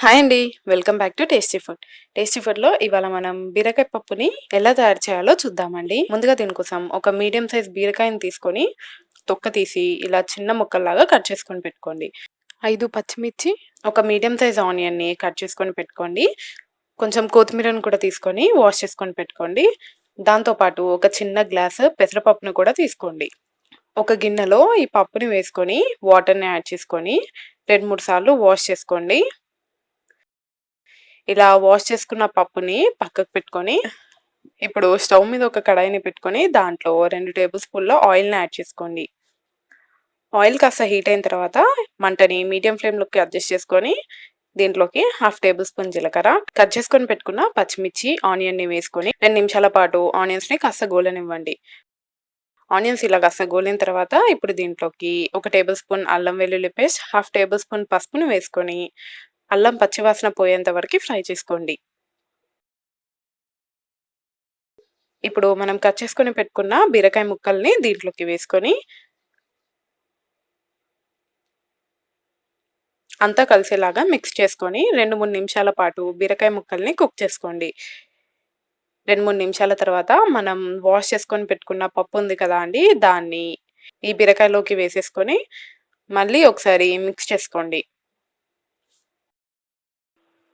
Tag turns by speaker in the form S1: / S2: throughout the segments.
S1: Hi అండి. Welcome back to tasty food. Tasty ఫుడ్‌లో ఇవాళ మనం బీరకాయ పప్పుని ఎలా తయారు చేయాలో చూద్దామండి. ముందుగా దీనికోసం ఒక మీడియం సైజ్ బీరకాయని తీసుకొని తొక్క తీసి ఇలా చిన్న ముక్కల్లాగా కట్ చేసుకొని పెట్టుకోండి. 5 పచ్చిమిర్చి, ఒక మీడియం సైజ్ ఆనియన్‌ని కట్ చేసుకొని పెట్టుకోండి. కొంచెం కొత్తిమీరను కూడా తీసుకొని వాష్ చేసుకొని పెట్టుకోండి. దాంతో పాటు ఒక చిన్న గ్లాసు పెసరపప్పును కూడా తీసుకోండి. ఒక గిన్నెలో ఈ పప్పుని వేసుకొని వాటర్‌ని యాడ్ చేసుకొని 2, 3 సార్లు వాష్ చేసుకోండి. ఇలా వాష్ చేసుకున్న పప్పుని పక్కకు పెట్టుకొని, ఇప్పుడు స్టవ్ మీద ఒక కడాయిని పెట్టుకొని, దాంట్లో 2 టేబుల్ స్పూన్‌ల ఆయిల్‌ని యాడ్ చేసుకోండి. ఆయిల్ కాస్త హీట్ అయిన తర్వాత మంటని మీడియం ఫ్లేమ్‌లోకి అడ్జస్ట్ చేసుకొని, దీంట్లోకి హాఫ్ టేబుల్ స్పూన్ జీలకర్ర, కట్ చేసుకొని పెట్టుకున్న పచ్చిమిర్చి, ఆనియన్‌ని వేసుకొని 2 నిమిషాల పాటు ఆనియన్స్‌ని కాస్త గోలనివ్వండి. ఆనియన్స్ ఇలా కాస్త గోలిన తర్వాత ఇప్పుడు దీంట్లోకి ఒక టేబుల్ స్పూన్ అల్లం వెల్లుల్లి పేస్ట్, హాఫ్ టేబుల్ స్పూన్ పసుపుని వేసుకొని, అల్లం పచ్చివాసన పోయేంత వరకు ఫ్రై చేసుకోండి. ఇప్పుడు మనం కట్ చేసుకొని పెట్టుకున్న బీరకాయ ముక్కల్ని దీంట్లోకి వేసుకొని అంతా కలిసేలాగా మిక్స్ చేసుకొని 2, 3 నిమిషాల పాటు బీరకాయ ముక్కల్ని కుక్ చేసుకోండి. 2, 3 నిమిషాల తర్వాత మనం వాష్ చేసుకొని పెట్టుకున్న పప్పు ఉంది కదా అండి, దాన్ని ఈ బీరకాయలోకి వేసేసుకొని మళ్ళీ ఒకసారి మిక్స్ చేసుకోండి.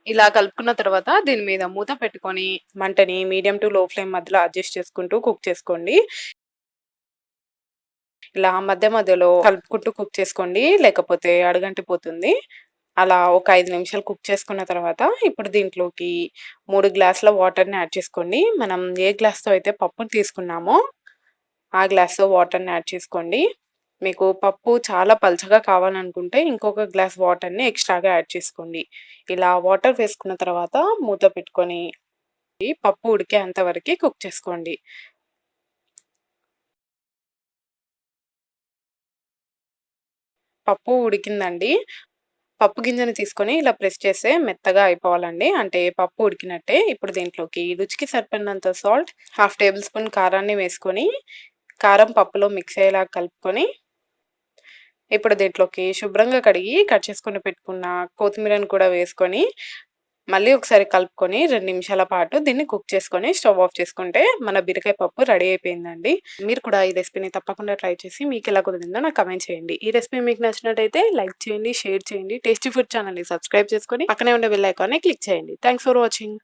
S1: ఇలా కలుపుకున్న తర్వాత దీని మీద మూత పెట్టుకొని మంటని మీడియం టు లో ఫ్లేమ్ మధ్యలో అడ్జస్ట్ చేసుకుంటూ కుక్ చేసుకోండి. ఇలా మధ్య మధ్యలో కలుపుకుంటూ కుక్ చేసుకోండి. లేకపోతే అడుగంటిపోతుంది. అలా ఒక 5 నిమిషాలు కుక్ చేసుకున్న తర్వాత ఇప్పుడు దీంట్లోకి 3 గ్లాసుల వాటర్‌ని యాడ్ చేసుకోండి. మనం ఏ గ్లాస్‌తో అయితే పప్పుని తీసుకున్నామో ఆ గ్లాస్‌తో వాటర్‌ని యాడ్ చేసుకోండి. మీకు పప్పు చాలా పల్చగా కావాలనుకుంటే ఇంకొక గ్లాస్ వాటర్‌ని ఎక్స్‌ట్రాగా యాడ్ చేసుకోండి. ఇలా వాటర్ వేసుకున్న తర్వాత మూత పెట్టుకొని పప్పు ఉడికేంత వరకి కుక్ చేసుకోండి. పప్పు ఉడికిందండి. పప్పు గింజని తీసుకొని ఇలా ప్రెస్ చేస్తే మెత్తగా అయిపోవాలండి. అంటే పప్పు ఉడికినట్టే. ఇప్పుడు దీంట్లోకి రుచికి సరిపడినంత సాల్ట్, హాఫ్ టేబుల్ స్పూన్ కారాన్ని వేసుకొని, కారం పప్పులో మిక్స్ అయ్యేలాగా కలుపుకొని, ఇప్పుడు దీంట్లోకి శుభ్రంగా కడిగి కట్ చేసుకొని పెట్టుకున్న కొత్తిమీరను కూడా వేసుకొని, మళ్ళీ ఒకసారి కలుపుకొని 2 నిమిషాల పాటు దీన్ని కుక్ చేసుకొని స్టవ్ ఆఫ్ చేసుకుంటే మన బీరకాయ పప్పు రెడీ అయిపోయిందండి. మీరు కూడా ఈ రెసిపీని తప్పకుండా ట్రై చేసి మీకెలా కుదిరిందో నాకు కామెంట్ చేయండి. ఈ రెసిపీ మీకు నచ్చినట్టయితే లైక్ చేయండి, షేర్ చేయండి. టేస్టీ ఫుడ్ ఛానల్‌ని సబ్స్క్రైబ్ చేసుకొని పక్కనే ఉండే బెల్ ఐకాన్‌ని క్లిక్ చేయండి. Thanks for watching.